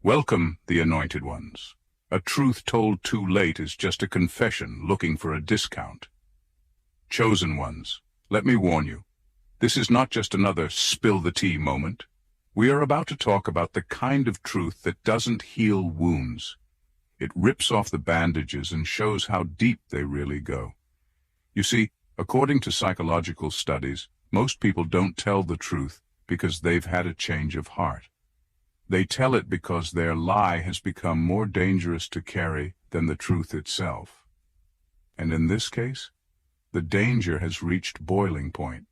Welcome, the anointed ones. A truth told too late is just a confession looking for a discount. Chosen ones, let me warn you, this is not just another spill the tea moment. We are about to talk about the kind of truth that doesn't heal wounds. It rips off the bandages and shows how deep they really go. You see, according to psychological studies, most people don't tell the truth because they've had a change of heart. They tell it because their lie has become more dangerous to carry than the truth itself. And in this case, the danger has reached boiling point.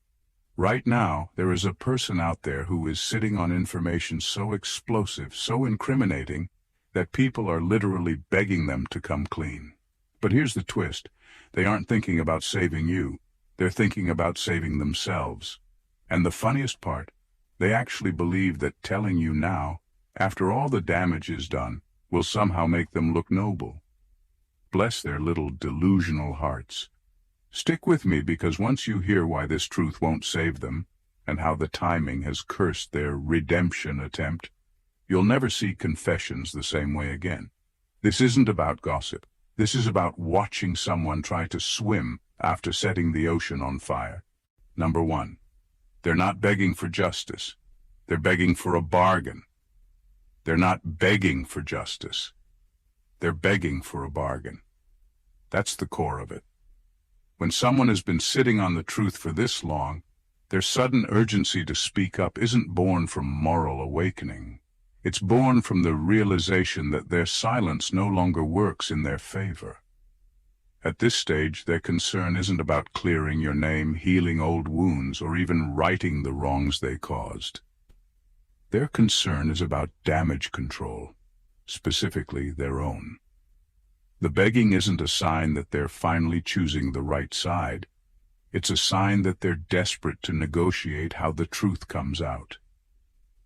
Right now, there is a person out there who is sitting on information so explosive, so incriminating, that people are literally begging them to come clean. But here's the twist. They aren't thinking about saving you. They're thinking about saving themselves. And the funniest part, they actually believe that telling you now, after all the damage is done, will somehow make them look noble. Bless their little delusional hearts. Stick with me, because once you hear why this truth won't save them, and how the timing has cursed their redemption attempt, you'll never see confessions the same way again. This isn't about gossip. This is about watching someone try to swim after setting the ocean on fire. Number one, they're not begging for justice. They're begging for a bargain. They're not begging for justice. They're begging for a bargain. That's the core of it. When someone has been sitting on the truth for this long, their sudden urgency to speak up isn't born from moral awakening. It's born from the realization that their silence no longer works in their favor. At this stage, their concern isn't about clearing your name, healing old wounds, or even righting the wrongs they caused. Their concern is about damage control, specifically their own. The begging isn't a sign that they're finally choosing the right side. It's a sign that they're desperate to negotiate how the truth comes out.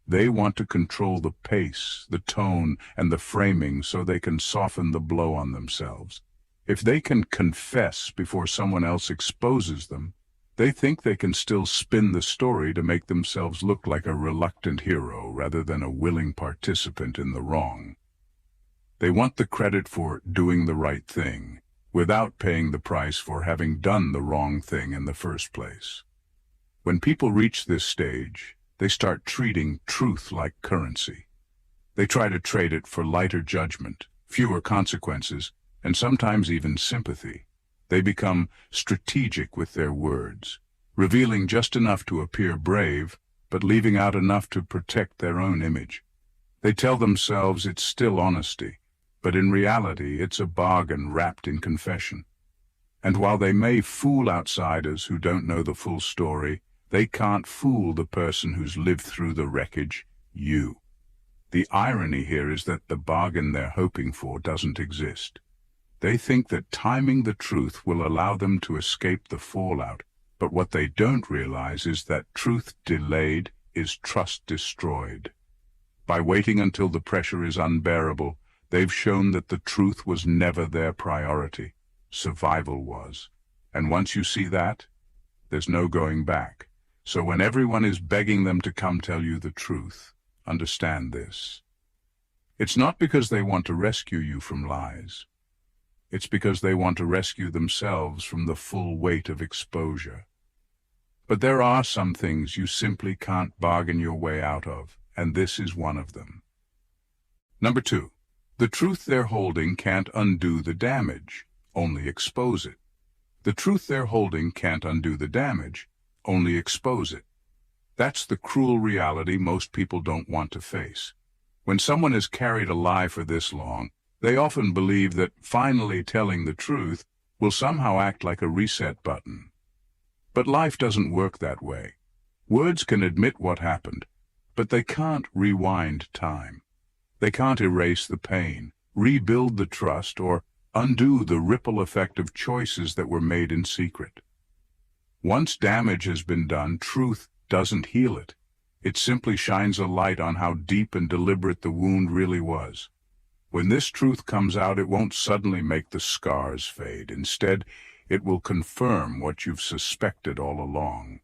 They want to control the pace, the tone, and the framing so they can soften the blow on themselves. If they can confess before someone else exposes them, they think they can still spin the story to make themselves look like a reluctant hero rather than a willing participant in the wrong. They want the credit for doing the right thing, without paying the price for having done the wrong thing in the first place. When people reach this stage, they start treating truth like currency. They try to trade it for lighter judgment, fewer consequences, and sometimes even sympathy. They become strategic with their words, revealing just enough to appear brave, but leaving out enough to protect their own image. They tell themselves it's still honesty, but in reality it's a bargain wrapped in confession. And while they may fool outsiders who don't know the full story, they can't fool the person who's lived through the wreckage, you. The irony here is that the bargain they're hoping for doesn't exist. They think that timing the truth will allow them to escape the fallout, but what they don't realize is that truth delayed is trust destroyed. By waiting until the pressure is unbearable, they've shown that the truth was never their priority. Survival was. And once you see that, there's no going back. So when everyone is begging them to come tell you the truth, understand this. It's not because they want to rescue you from lies. It's because they want to rescue themselves from the full weight of exposure. But there are some things you simply can't bargain your way out of, and this is one of them. Number two, the truth they're holding can't undo the damage, only expose it. The truth they're holding can't undo the damage, only expose it. That's the cruel reality most people don't want to face. When someone has carried a lie for this long, they often believe that finally telling the truth will somehow act like a reset button. But life doesn't work that way. Words can admit what happened, but they can't rewind time. They can't erase the pain, rebuild the trust, or undo the ripple effect of choices that were made in secret. Once damage has been done, truth doesn't heal it. It simply shines a light on how deep and deliberate the wound really was. When this truth comes out, it won't suddenly make the scars fade. Instead, it will confirm what you've suspected all along.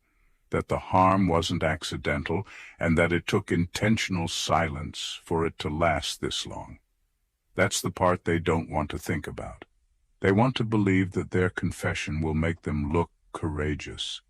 that the harm wasn't accidental, and that it took intentional silence for it to last this long. That's the part they don't want to think about. They want to believe that their confession will make them look courageous.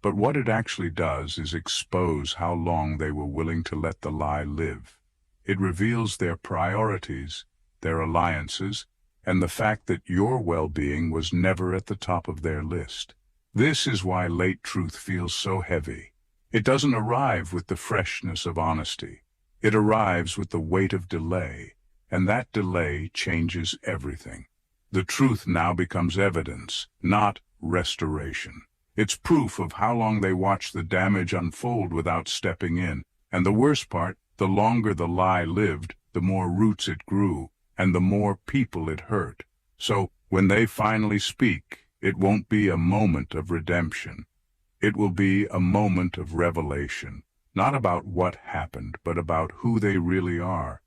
But what it actually does is expose how long they were willing to let the lie live. It reveals their priorities, their alliances, and the fact that your well-being was never at the top of their list. This is why late truth feels so heavy. It doesn't arrive with the freshness of honesty. It arrives with the weight of delay, and that delay changes everything. The truth now becomes evidence, not restoration. It's proof of how long they watched the damage unfold without stepping in. And the worst part, the longer the lie lived, the more roots it grew, and the more people it hurt. So, when they finally speak, it won't be a moment of redemption. It will be a moment of revelation, not about what happened, but about who they really are.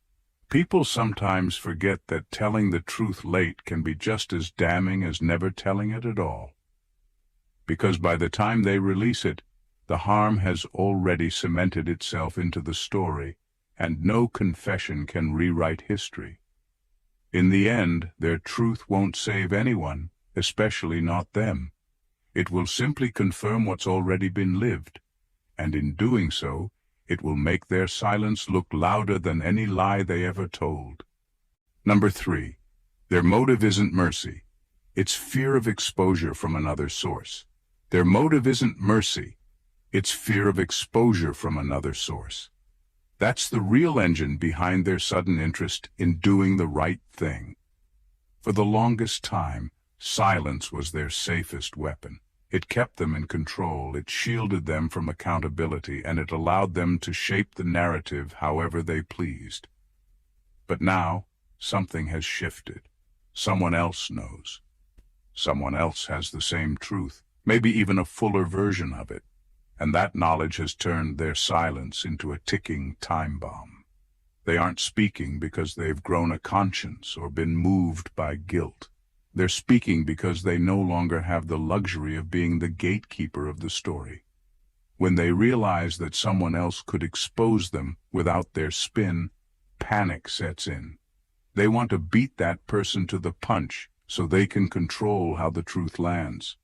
People sometimes forget that telling the truth late can be just as damning as never telling it at all. Because by the time they release it, the harm has already cemented itself into the story, and no confession can rewrite history. In the end, their truth won't save anyone, especially not them. It will simply confirm what's already been lived, and in doing so, it will make their silence look louder than any lie they ever told. Number 3, their motive isn't mercy. It's fear of exposure from another source. Their motive isn't mercy. It's fear of exposure from another source. That's the real engine behind their sudden interest in doing the right thing. For the longest time, silence was their safest weapon. It kept them in control, it shielded them from accountability, and it allowed them to shape the narrative however they pleased. But now, something has shifted. Someone else knows. Someone else has the same truth, maybe even a fuller version of it, and that knowledge has turned their silence into a ticking time bomb. They aren't speaking because they've grown a conscience or been moved by guilt. They're speaking because they no longer have the luxury of being the gatekeeper of the story. When they realize that someone else could expose them without their spin, panic sets in. They want to beat that person to the punch so they can control how the truth lands.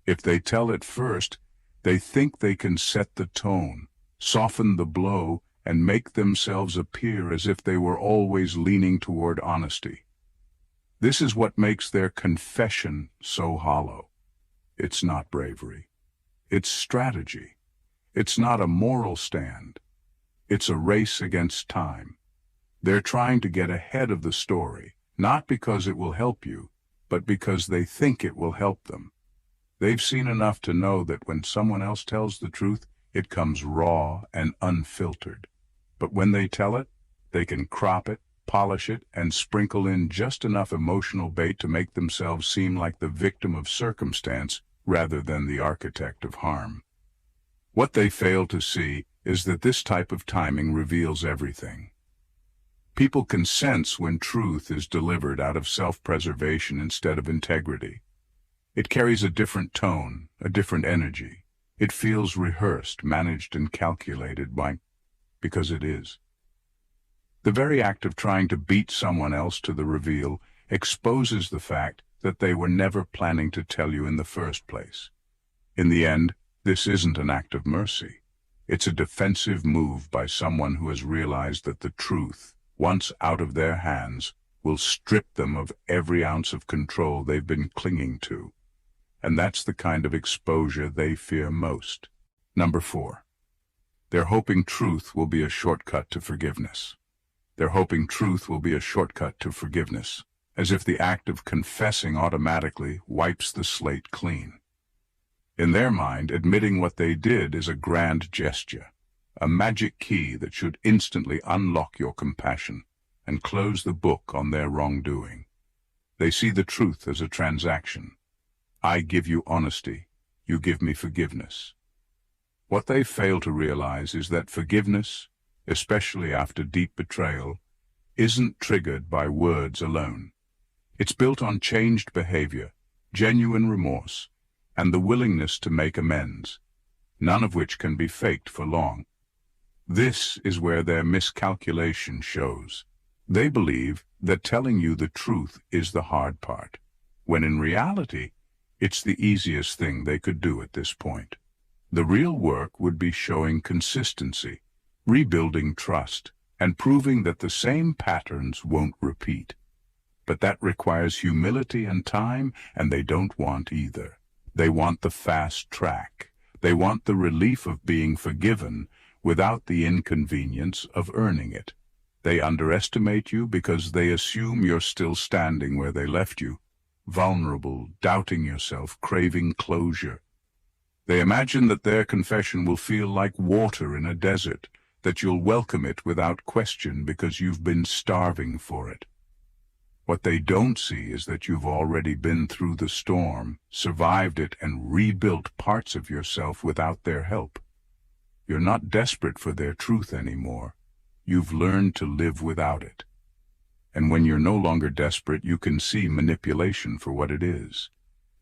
If they tell it first, they think they can set the tone, soften the blow, and make themselves appear as if they were always leaning toward honesty. This is what makes their confession so hollow. It's not bravery. It's strategy. It's not a moral stand. It's a race against time. They're trying to get ahead of the story, not because it will help you, but because they think it will help them. They've seen enough to know that when someone else tells the truth, it comes raw and unfiltered. But when they tell it, they can crop it, polish it, and sprinkle in just enough emotional bait to make themselves seem like the victim of circumstance rather than the architect of harm. What they fail to see is that this type of timing reveals everything. People can sense when truth is delivered out of self-preservation instead of integrity. It carries a different tone, a different energy. It feels rehearsed, managed, and calculated because it is. The very act of trying to beat someone else to the reveal exposes the fact that they were never planning to tell you in the first place. In the end, this isn't an act of mercy. It's a defensive move by someone who has realized that the truth, once out of their hands, will strip them of every ounce of control they've been clinging to. And that's the kind of exposure they fear most. Number 4. They're hoping truth will be a shortcut to forgiveness. They're hoping truth will be a shortcut to forgiveness, as if the act of confessing automatically wipes the slate clean. In their mind, admitting what they did is a grand gesture, a magic key that should instantly unlock your compassion and close the book on their wrongdoing. They see the truth as a transaction. I give you honesty, you give me forgiveness. What they fail to realize is that forgiveness, especially after deep betrayal, isn't triggered by words alone. It's built on changed behavior, genuine remorse, and the willingness to make amends. none of which can be faked for long. This is where their miscalculation shows. They believe that telling you the truth is the hard part, when in reality, it's the easiest thing they could do at this point. The real work would be showing consistency, rebuilding trust, and proving that the same patterns won't repeat. But that requires humility and time, and they don't want either. They want the fast track. They want the relief of being forgiven without the inconvenience of earning it. They underestimate you because they assume you're still standing where they left you, vulnerable, doubting yourself, craving closure. They imagine that their confession will feel like water in a desert, that you'll welcome it without question because you've been starving for it. What they don't see is that you've already been through the storm, survived it, and rebuilt parts of yourself without their help. You're not desperate for their truth anymore. You've learned to live without it. And when you're no longer desperate, you can see manipulation for what it is.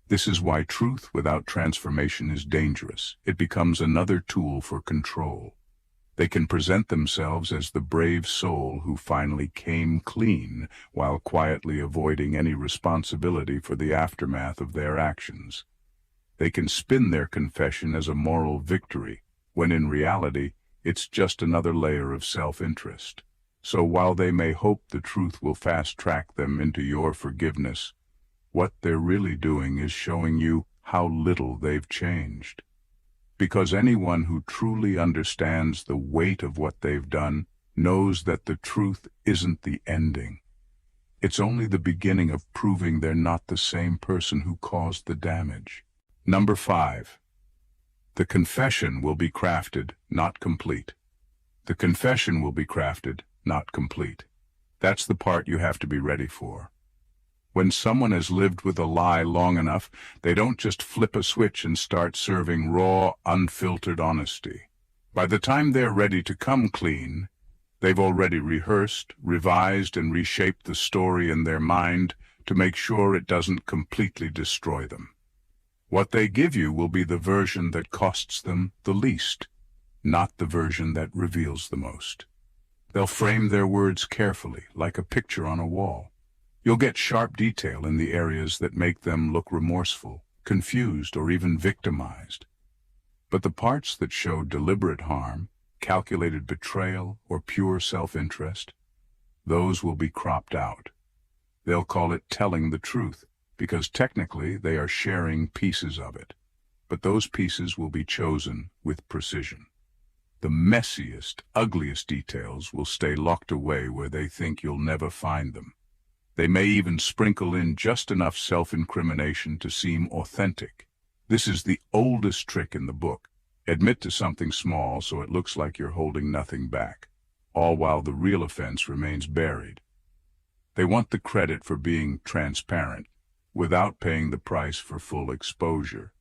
This is why truth without transformation is dangerous. It becomes another tool for control. They can present themselves as the brave soul who finally came clean while quietly avoiding any responsibility for the aftermath of their actions. They can spin their confession as a moral victory, when in reality, it's just another layer of self-interest. So while they may hope the truth will fast-track them into your forgiveness, what they're really doing is showing you how little they've changed. Because anyone who truly understands the weight of what they've done knows that the truth isn't the ending. It's only the beginning of proving they're not the same person who caused the damage. Number 5. The confession will be crafted, not complete. The confession will be crafted, not complete. That's the part you have to be ready for. When someone has lived with a lie long enough, they don't just flip a switch and start serving raw, unfiltered honesty. By the time they're ready to come clean, they've already rehearsed, revised, and reshaped the story in their mind to make sure it doesn't completely destroy them. What they give you will be the version that costs them the least, not the version that reveals the most. They'll frame their words carefully, like a picture on a wall. You'll get sharp detail in the areas that make them look remorseful, confused, or even victimized. But the parts that show deliberate harm, calculated betrayal, or pure self-interest, those will be cropped out. They'll call it telling the truth, because technically they are sharing pieces of it. But those pieces will be chosen with precision. The messiest, ugliest details will stay locked away where they think you'll never find them. They may even sprinkle in just enough self-incrimination to seem authentic. This is the oldest trick in the book. Admit to something small so it looks like you're holding nothing back, all while the real offense remains buried. They want the credit for being transparent, without paying the price for full exposure.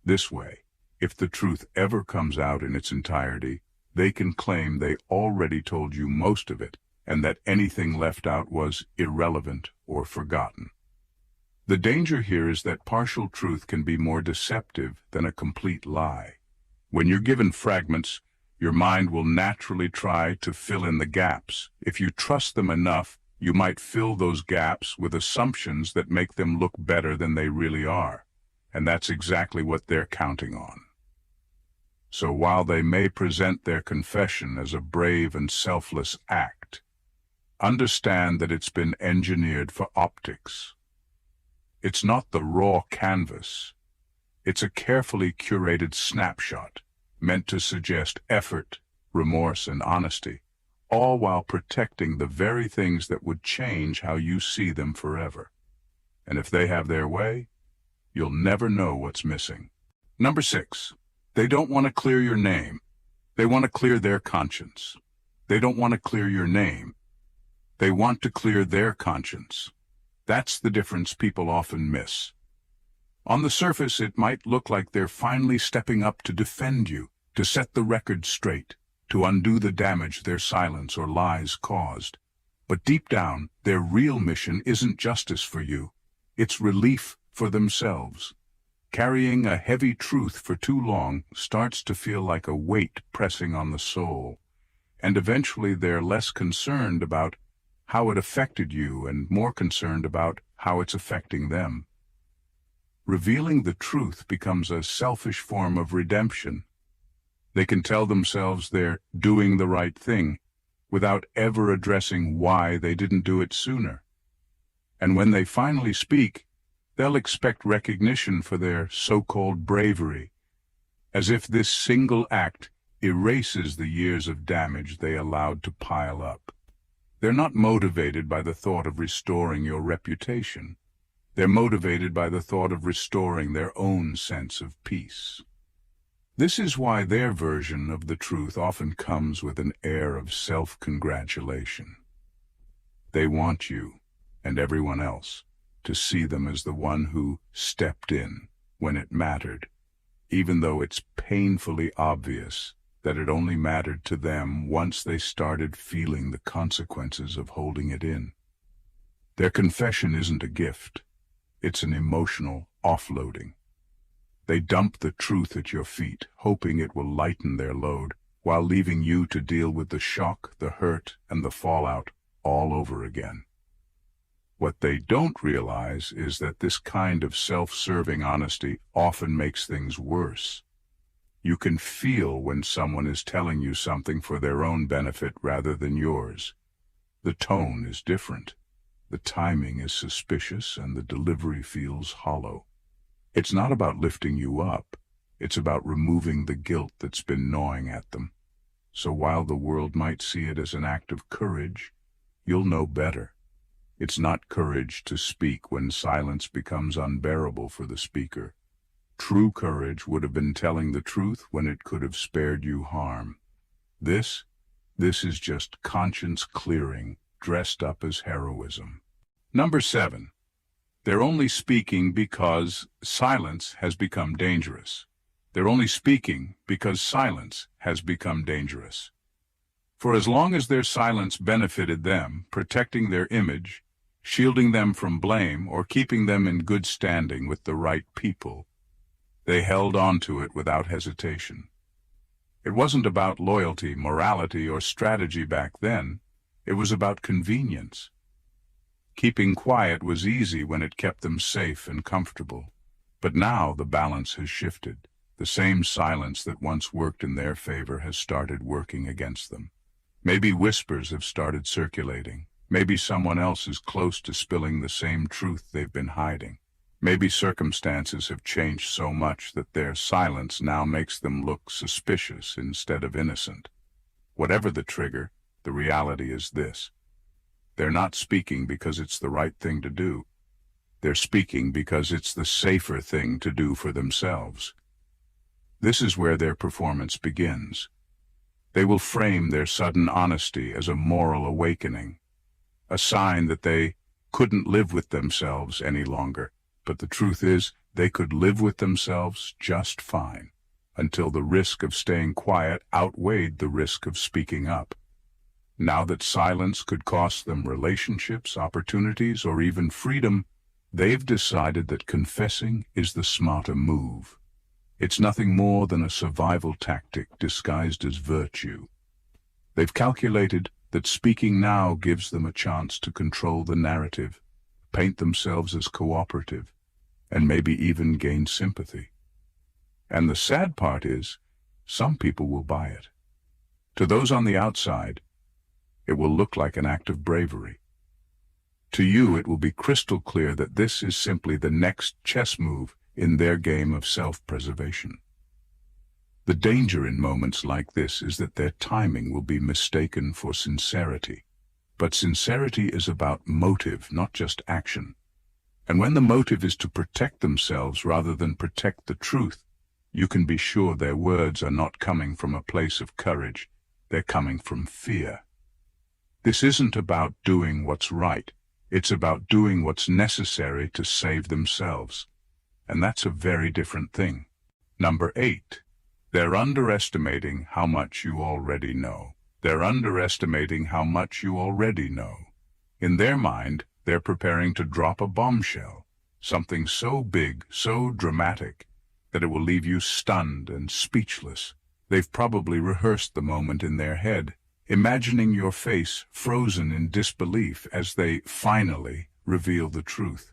This way, if the truth ever comes out in its entirety, they can claim they already told you most of it, and that anything left out was irrelevant or forgotten. The danger here is that partial truth can be more deceptive than a complete lie. When you're given fragments, your mind will naturally try to fill in the gaps. If you trust them enough, you might fill those gaps with assumptions that make them look better than they really are. And that's exactly what they're counting on. So while they may present their confession as a brave and selfless act, understand that it's been engineered for optics. It's not the raw canvas. It's a carefully curated snapshot meant to suggest effort, remorse, and honesty, all while protecting the very things that would change how you see them forever. And if they have their way, you'll never know what's missing. Number 6, they don't want to clear your name. They want to clear their conscience. They don't want to clear your name. They want to clear their conscience. That's the difference people often miss. On the surface, it might look like they're finally stepping up to defend you, to set the record straight, to undo the damage their silence or lies caused. But deep down, their real mission isn't justice for you. It's relief for themselves. Carrying a heavy truth for too long starts to feel like a weight pressing on the soul, and eventually they're less concerned about how it affected you and more concerned about how it's affecting them. Revealing the truth becomes a selfish form of redemption. They can tell themselves they're doing the right thing without ever addressing why they didn't do it sooner. And when they finally speak, they'll expect recognition for their so-called bravery, as if this single act erases the years of damage they allowed to pile up. They're not motivated by the thought of restoring your reputation. They're motivated by the thought of restoring their own sense of peace. This is why their version of the truth often comes with an air of self-congratulation. They want you, and everyone else, to see them as the one who stepped in when it mattered, even though it's painfully obvious that it only mattered to them once they started feeling the consequences of holding it in. Their confession isn't a gift, it's an emotional offloading. They dump the truth at your feet, hoping it will lighten their load, while leaving you to deal with the shock, the hurt, and the fallout all over again. What they don't realize is that this kind of self-serving honesty often makes things worse. You can feel when someone is telling you something for their own benefit rather than yours. The tone is different. The timing is suspicious and the delivery feels hollow. It's not about lifting you up. It's about removing the guilt that's been gnawing at them. So while the world might see it as an act of courage, you'll know better. It's not courage to speak when silence becomes unbearable for the speaker. True courage would have been telling the truth when it could have spared you harm. This is just conscience clearing, dressed up as heroism. Number 7. They're only speaking because silence has become dangerous. They're only speaking because silence has become dangerous. For as long as their silence benefited them, protecting their image, shielding them from blame, or keeping them in good standing with the right people, they held on to it without hesitation. It wasn't about loyalty, morality, or strategy back then. It was about convenience. Keeping quiet was easy when it kept them safe and comfortable. But now the balance has shifted. The same silence that once worked in their favor has started working against them. Maybe whispers have started circulating. Maybe someone else is close to spilling the same truth they've been hiding. Maybe circumstances have changed so much that their silence now makes them look suspicious instead of innocent. Whatever the trigger, the reality is this. They're not speaking because it's the right thing to do. They're speaking because it's the safer thing to do for themselves. This is where their performance begins. They will frame their sudden honesty as a moral awakening, a sign that they couldn't live with themselves any longer. But the truth is, they could live with themselves just fine, until the risk of staying quiet outweighed the risk of speaking up. Now that silence could cost them relationships, opportunities, or even freedom, they've decided that confessing is the smarter move. It's nothing more than a survival tactic disguised as virtue. They've calculated that speaking now gives them a chance to control the narrative, paint themselves as cooperative, and maybe even gain sympathy. And the sad part is, some people will buy it. To those on the outside, it will look like an act of bravery. To you, it will be crystal clear that this is simply the next chess move in their game of self-preservation. The danger in moments like this is that their timing will be mistaken for sincerity. But sincerity is about motive, not just action. And when the motive is to protect themselves rather than protect the truth, you can be sure their words are not coming from a place of courage. They're coming from fear. This isn't about doing what's right. It's about doing what's necessary to save themselves. And that's a very different thing. Number 8. They're underestimating how much you already know. They're underestimating how much you already know. In their mind, they're preparing to drop a bombshell. something so big, so dramatic, that it will leave you stunned and speechless. They've probably rehearsed the moment in their head, imagining your face frozen in disbelief as they finally reveal the truth.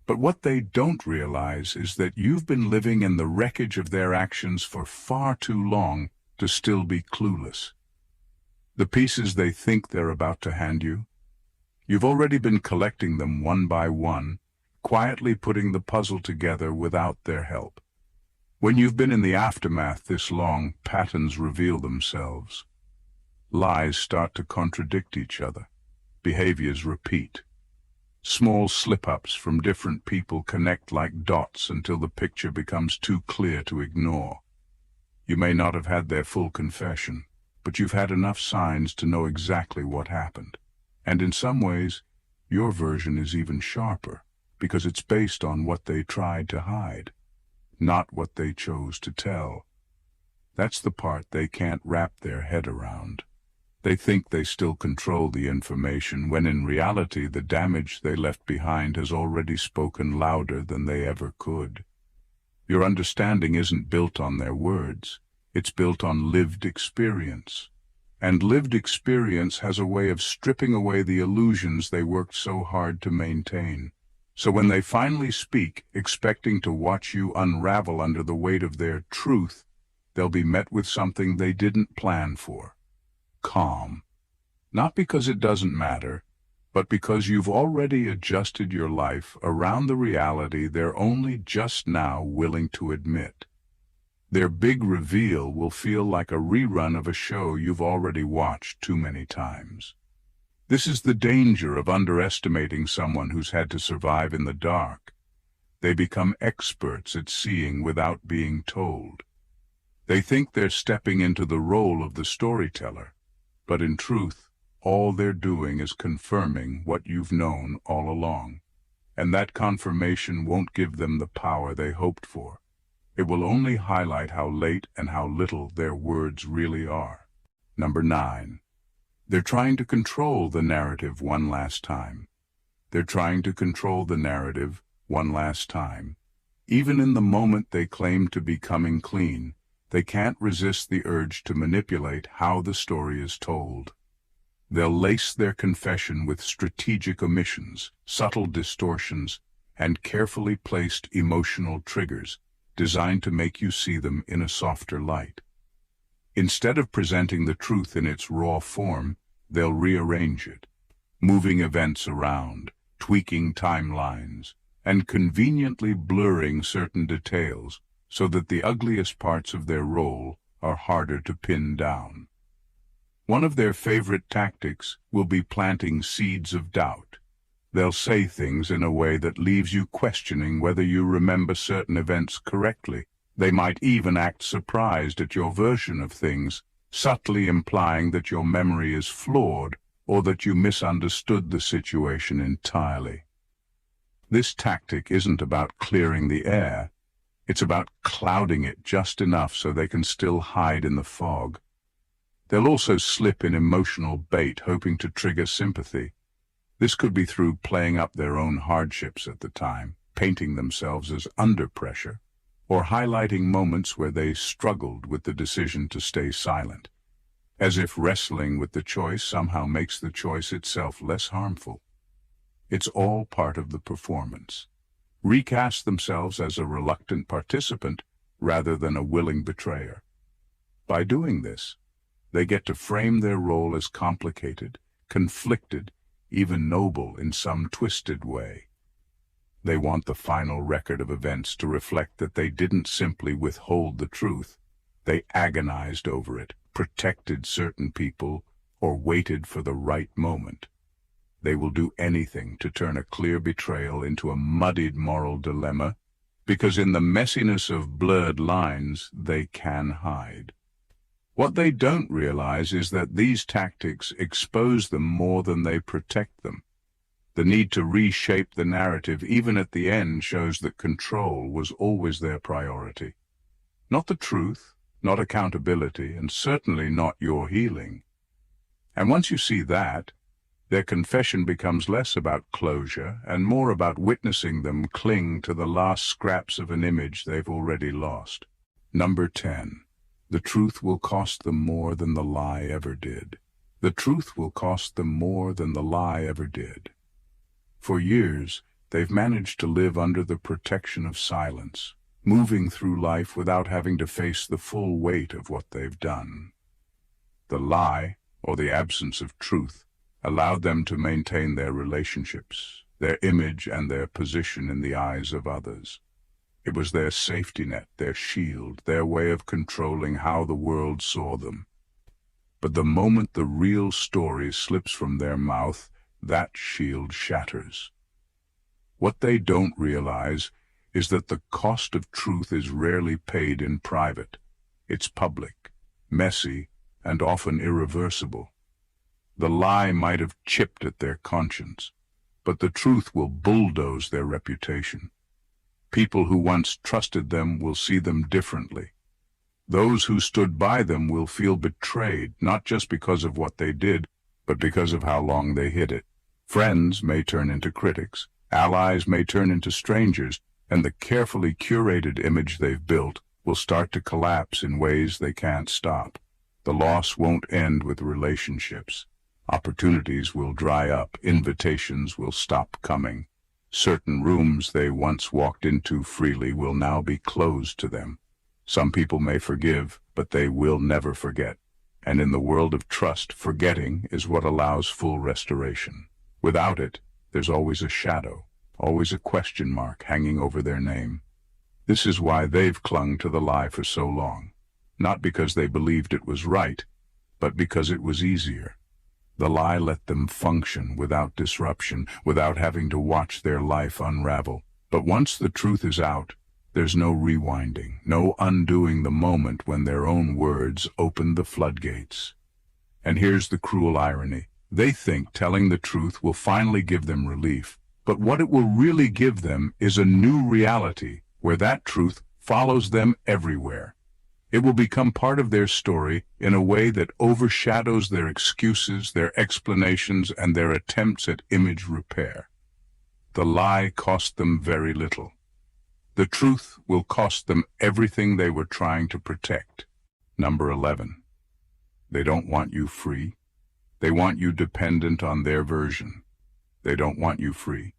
But what they don't realize is that you've been living in the wreckage of their actions for far too long to still be clueless. The pieces they think they're about to hand you, you've already been collecting them one by one, quietly putting the puzzle together without their help. When you've been in the aftermath this long, patterns reveal themselves. Lies start to contradict each other. Behaviors repeat. Small slip-ups from different people connect like dots until the picture becomes too clear to ignore. You may not have had their full confession, but you've had enough signs to know exactly what happened. And in some ways, your version is even sharper, because it's based on what they tried to hide, not what they chose to tell. That's the part they can't wrap their head around. They think they still control the information, when in reality the damage they left behind has already spoken louder than they ever could. Your understanding isn't built on their words, it's built on lived experience. And lived experience has a way of stripping away the illusions they worked so hard to maintain. So when they finally speak, expecting to watch you unravel under the weight of their truth, they'll be met with something they didn't plan for. Calm. Not because it doesn't matter, but because you've already adjusted your life around the reality they're only just now willing to admit. Their big reveal will feel like a rerun of a show you've already watched too many times. This is the danger of underestimating someone who's had to survive in the dark. They become experts at seeing without being told. They think they're stepping into the role of the storyteller, but in truth, all they're doing is confirming what you've known all along. And that confirmation won't give them the power they hoped for. It will only highlight how late and how little their words really are. Number 9. They're trying to control the narrative one last time. They're trying to control the narrative one last time. Even in the moment they claim to be coming clean, they can't resist the urge to manipulate how the story is told. They'll lace their confession with strategic omissions, subtle distortions, and carefully placed emotional triggers designed to make you see them in a softer light. Instead of presenting the truth in its raw form, they'll rearrange it, moving events around, tweaking timelines, and conveniently blurring certain details so that the ugliest parts of their role are harder to pin down. One of their favorite tactics will be planting seeds of doubt. They'll say things in a way that leaves you questioning whether you remember certain events correctly. They might even act surprised at your version of things, subtly implying that your memory is flawed or that you misunderstood the situation entirely. This tactic isn't about clearing the air. It's about clouding it just enough so they can still hide in the fog. They'll also slip in emotional bait, hoping to trigger sympathy. This could be through playing up their own hardships at the time, painting themselves as under pressure, or highlighting moments where they struggled with the decision to stay silent, as if wrestling with the choice somehow makes the choice itself less harmful. It's all part of the performance. Recast themselves as a reluctant participant rather than a willing betrayer. By doing this, they get to frame their role as complicated, conflicted, even noble in some twisted way. They want the final record of events to reflect that they didn't simply withhold the truth. They agonized over it, protected certain people, or waited for the right moment. They will do anything to turn a clear betrayal into a muddied moral dilemma, because in the messiness of blurred lines, they can hide. What they don't realize is that these tactics expose them more than they protect them. The need to reshape the narrative, even at the end, shows that control was always their priority. Not the truth, not accountability, and certainly not your healing. And once you see that, Their confession becomes less about closure and more about witnessing them cling to the last scraps of an image they've already lost. Number 10. The truth will cost them more than the lie ever did. The truth will cost them more than the lie ever did. For years, they've managed to live under the protection of silence, moving through life without having to face the full weight of what they've done. The lie, or the absence of truth, allowed them to maintain their relationships, their image and their position in the eyes of others. It was their safety net, their shield, their way of controlling how the world saw them. But the moment the real story slips from their mouth, that shield shatters. What they don't realize is that the cost of truth is rarely paid in private. It's public, messy, and often irreversible. The lie might have chipped at their conscience, but the truth will bulldoze their reputation. People who once trusted them will see them differently. Those who stood by them will feel betrayed, not just because of what they did, but because of how long they hid it. Friends may turn into critics, allies may turn into strangers, and the carefully curated image they've built will start to collapse in ways they can't stop. The loss won't end with relationships. Opportunities will dry up, invitations will stop coming. Certain rooms they once walked into freely will now be closed to them. Some people may forgive, but they will never forget. And in the world of trust, forgetting is what allows full restoration. Without it, there's always a shadow, always a question mark hanging over their name. This is why they've clung to the lie for so long. Not because they believed it was right, but because it was easier. The lie let them function without disruption, without having to watch their life unravel. But once the truth is out, there's no rewinding, no undoing the moment when their own words opened the floodgates. And here's the cruel irony. They think telling the truth will finally give them relief, but what it will really give them is a new reality where that truth follows them everywhere. It will become part of their story in a way that overshadows their excuses, their explanations, and their attempts at image repair. The lie cost them very little. The truth will cost them everything they were trying to protect. Number 11. They don't want you free. They want you dependent on their version. They don't want you free.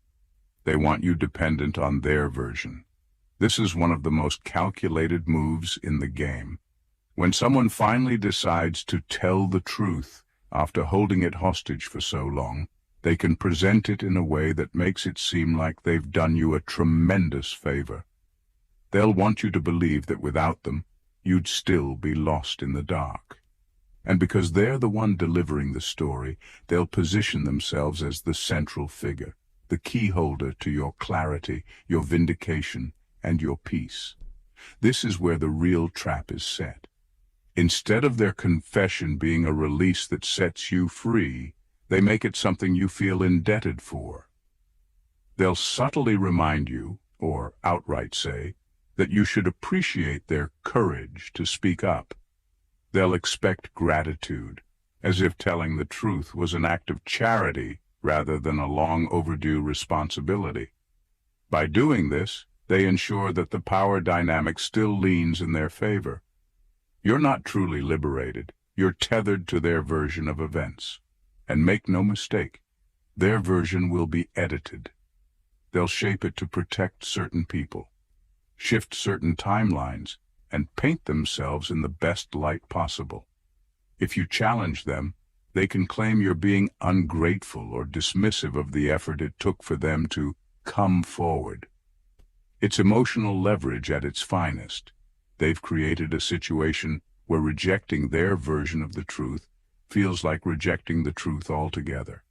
They want you dependent on their version. This is one of the most calculated moves in the game. When someone finally decides to tell the truth after holding it hostage for so long, they can present it in a way that makes it seem like they've done you a tremendous favor. They'll want you to believe that without them, you'd still be lost in the dark. And because they're the one delivering the story, they'll position themselves as the central figure, the key holder to your clarity, your vindication, and your peace. This is where the real trap is set. Instead of their confession being a release that sets you free, they make it something you feel indebted for. They'll subtly remind you, or outright say, that you should appreciate their courage to speak up. They'll expect gratitude, as if telling the truth was an act of charity rather than a long overdue responsibility. By doing this, they ensure that the power dynamic still leans in their favor. You're not truly liberated. You're tethered to their version of events. And make no mistake, their version will be edited. They'll shape it to protect certain people, shift certain timelines, and paint themselves in the best light possible. If you challenge them, they can claim you're being ungrateful or dismissive of the effort it took for them to come forward. It's emotional leverage at its finest. They've created a situation where rejecting their version of the truth feels like rejecting the truth altogether.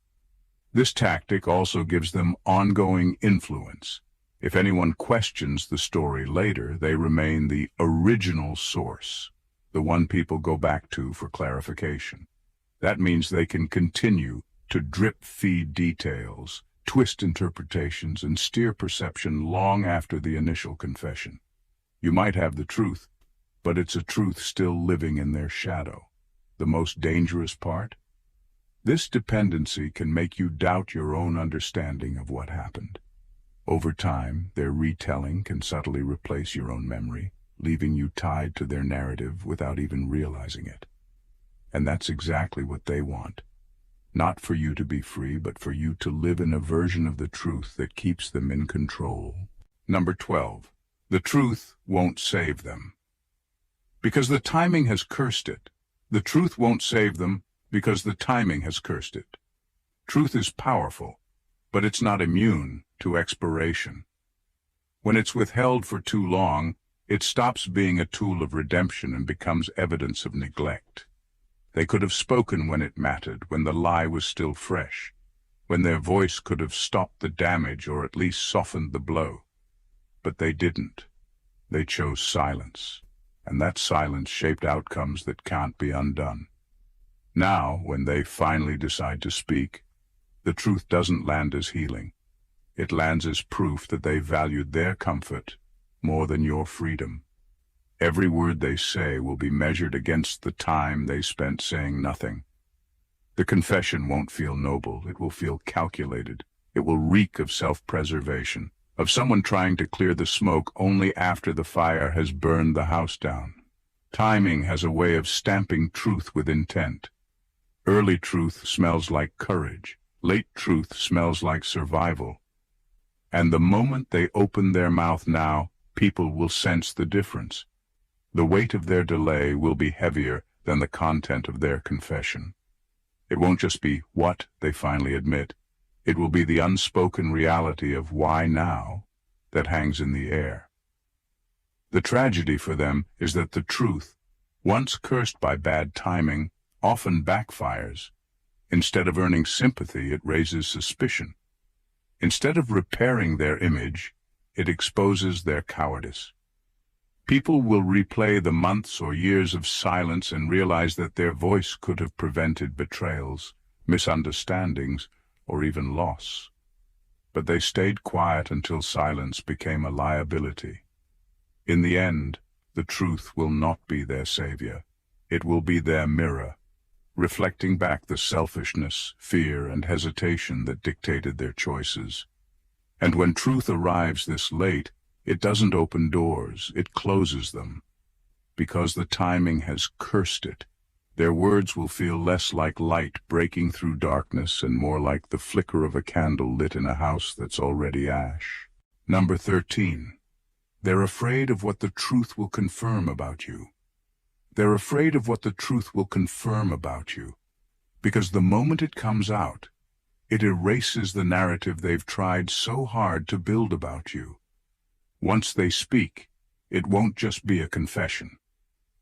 This tactic also gives them ongoing influence. If anyone questions the story later, they remain the original source, the one people go back to for clarification. That means they can continue to drip-feed details, twist interpretations, and steer perception long after the initial confession. You might have the truth, but it's a truth still living in their shadow. The most dangerous part? This dependency can make you doubt your own understanding of what happened. Over time, their retelling can subtly replace your own memory, leaving you tied to their narrative without even realizing it. And that's exactly what they want. Not for you to be free, but for you to live in a version of the truth that keeps them in control. Number 12. The truth won't save them. Because the timing has cursed it. The truth won't save them because the timing has cursed it. Truth is powerful, but it's not immune to expiration. When it's withheld for too long, it stops being a tool of redemption and becomes evidence of neglect. They could have spoken when it mattered, when the lie was still fresh, when their voice could have stopped the damage or at least softened the blow. But they didn't. They chose silence, and that silence shaped outcomes that can't be undone. Now, when they finally decide to speak, the truth doesn't land as healing. It lands as proof that they valued their comfort more than your freedom. Every word they say will be measured against the time they spent saying nothing. The confession won't feel noble, it will feel calculated. It will reek of self-preservation, of someone trying to clear the smoke only after the fire has burned the house down. Timing has a way of stamping truth with intent. Early truth smells like courage. Late truth smells like survival. And the moment they open their mouth now, people will sense the difference. The weight of their delay will be heavier than the content of their confession. It won't just be what they finally admit. It will be the unspoken reality of why now that hangs in the air. The tragedy for them is that the truth, once cursed by bad timing, often backfires. Instead of earning sympathy, it raises suspicion. Instead of repairing their image, it exposes their cowardice. People will replay the months or years of silence and realize that their voice could have prevented betrayals, misunderstandings, or even loss. But they stayed quiet until silence became a liability. In the end, the truth will not be their savior. It will be their mirror, reflecting back the selfishness, fear, and hesitation that dictated their choices. And when truth arrives this late, it doesn't open doors, it closes them. Because the timing has cursed it, their words will feel less like light breaking through darkness and more like the flicker of a candle lit in a house that's already ash. Number 13. They're afraid of what the truth will confirm about you. They're afraid of what the truth will confirm about you, because the moment it comes out, it erases the narrative they've tried so hard to build about you. Once they speak, it won't just be a confession.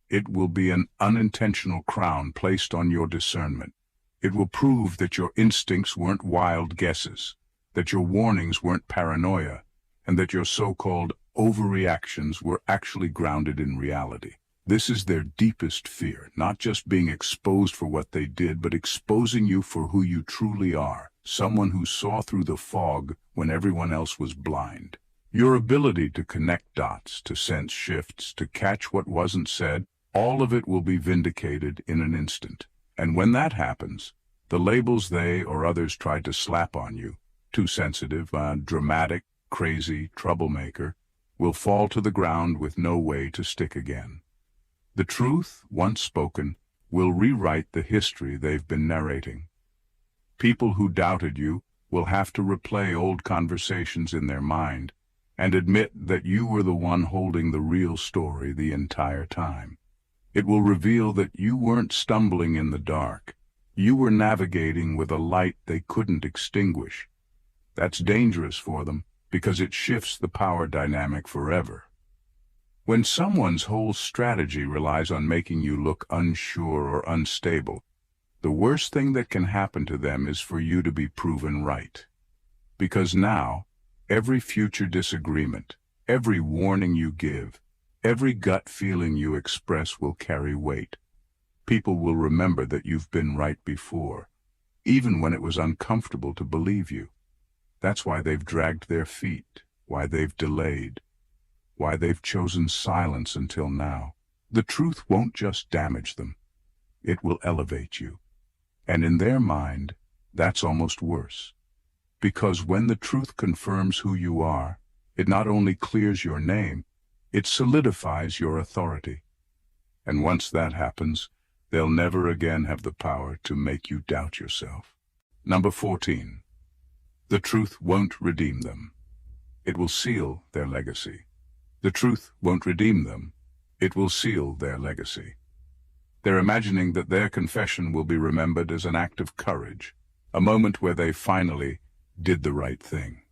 It will be an unintentional crown placed on your discernment. It will prove that your instincts weren't wild guesses, that your warnings weren't paranoia, and that your so-called overreactions were actually grounded in reality. This is their deepest fear, not just being exposed for what they did, but exposing you for who you truly are, someone who saw through the fog when everyone else was blind. Your ability to connect dots, to sense shifts, to catch what wasn't said, all of it will be vindicated in an instant. And when that happens, the labels they or others tried to slap on you, too sensitive, dramatic, crazy, troublemaker, will fall to the ground with no way to stick again. The truth, once spoken, will rewrite the history they've been narrating. People who doubted you will have to replay old conversations in their mind and admit that you were the one holding the real story the entire time. It will reveal that you weren't stumbling in the dark. You were navigating with a light they couldn't extinguish. That's dangerous for them because it shifts the power dynamic forever. When someone's whole strategy relies on making you look unsure or unstable, the worst thing that can happen to them is for you to be proven right. Because now, every future disagreement, every warning you give, every gut feeling you express will carry weight. People will remember that you've been right before, even when it was uncomfortable to believe you. That's why they've dragged their feet, why they've delayed, why they've chosen silence until now. The truth won't just damage them. It will elevate you. And in their mind, that's almost worse. Because when the truth confirms who you are, it not only clears your name, it solidifies your authority. And once that happens, they'll never again have the power to make you doubt yourself. Number 14. The truth won't redeem them. It will seal their legacy. The truth won't redeem them. It will seal their legacy. They're imagining that their confession will be remembered as an act of courage, a moment where they finally did the right thing.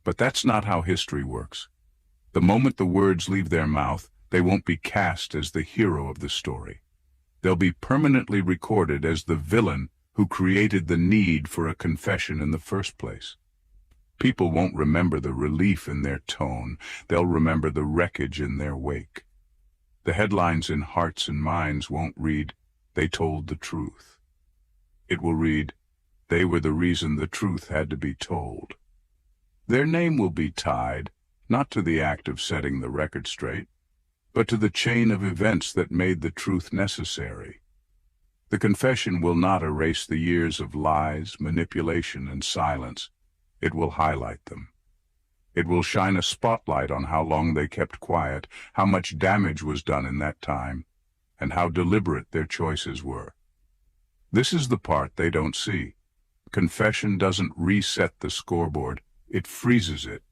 But that's not how history works. The moment the words leave their mouth, they won't be cast as the hero of the story. They'll be permanently recorded as the villain who created the need for a confession in the first place. People won't remember the relief in their tone. They'll remember the wreckage in their wake. The headlines in hearts and minds won't read, "They told the truth." It will read, "They were the reason the truth had to be told." Their name will be tied, not to the act of setting the record straight, but to the chain of events that made the truth necessary. The confession will not erase the years of lies, manipulation, and silence. It will highlight them. It will shine a spotlight on how long they kept quiet, how much damage was done in that time, and how deliberate their choices were. This is the part they don't see. Confession doesn't reset the scoreboard, it freezes it.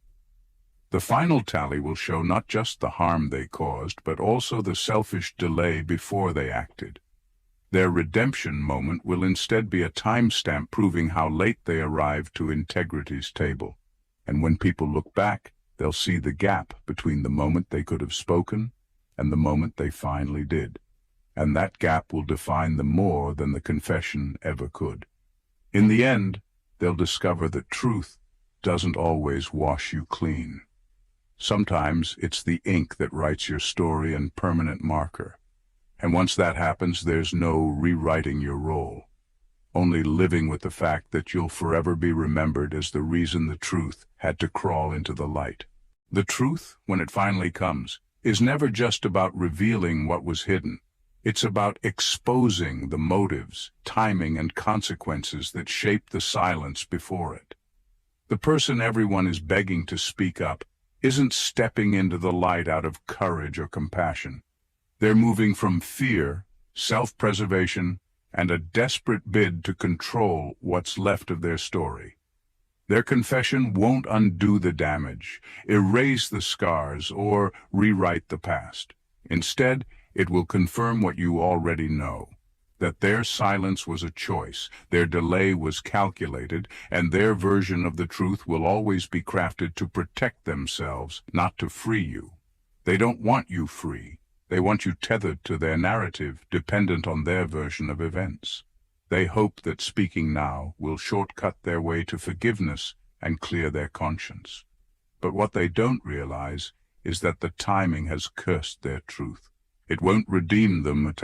The final tally will show not just the harm they caused, but also the selfish delay before they acted. Their redemption moment will instead be a timestamp proving how late they arrived to integrity's table. And when people look back, they'll see the gap between the moment they could have spoken and the moment they finally did. And that gap will define them more than the confession ever could. In the end, they'll discover that truth doesn't always wash you clean. Sometimes it's the ink that writes your story in permanent marker. And once that happens, there's no rewriting your role, only living with the fact that you'll forever be remembered as the reason the truth had to crawl into the light. The truth, when it finally comes, is never just about revealing what was hidden. It's about exposing the motives, timing, and consequences that shaped the silence before it. The person everyone is begging to speak up isn't stepping into the light out of courage or compassion. They're moving from fear, self-preservation, and a desperate bid to control what's left of their story. Their confession won't undo the damage, erase the scars, or rewrite the past. Instead, it will confirm what you already know, that their silence was a choice, their delay was calculated, and their version of the truth will always be crafted to protect themselves, not to free you. They don't want you free. They want you tethered to their narrative, dependent on their version of events. They hope that speaking now will shortcut their way to forgiveness and clear their conscience. But what they don't realize is that the timing has cursed their truth. It won't redeem them,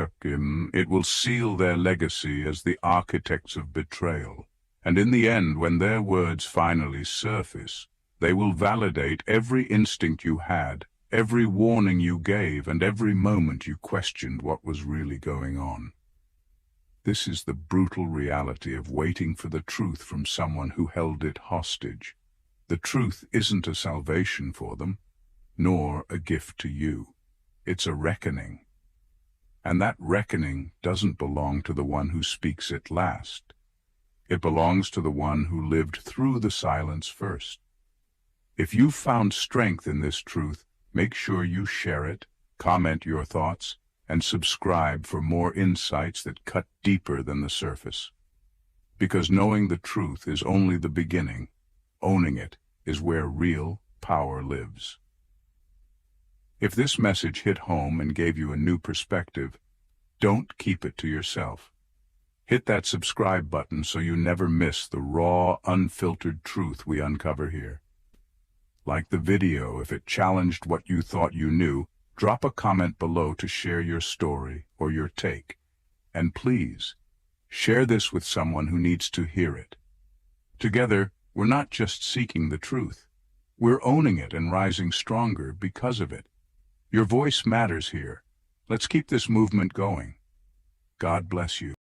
it will seal their legacy as the architects of betrayal. And in the end, when their words finally surface, they will validate every instinct you had, every warning you gave, and every moment you questioned what was really going on. This is the brutal reality of waiting for the truth from someone who held it hostage. The truth isn't a salvation for them, nor a gift to you. It's a reckoning. And that reckoning doesn't belong to the one who speaks it last. It belongs to the one who lived through the silence first. If you've found strength in this truth, make sure you share it, comment your thoughts, and subscribe for more insights that cut deeper than the surface. Because knowing the truth is only the beginning. Owning it is where real power lives. If this message hit home and gave you a new perspective, don't keep it to yourself. Hit that subscribe button so you never miss the raw, unfiltered truth we uncover here. Like the video if it challenged what you thought you knew. Drop a comment below to share your story or your take. And please, share this with someone who needs to hear it. Together, we're not just seeking the truth. We're owning it and rising stronger because of it. Your voice matters here. Let's keep this movement going. God bless you.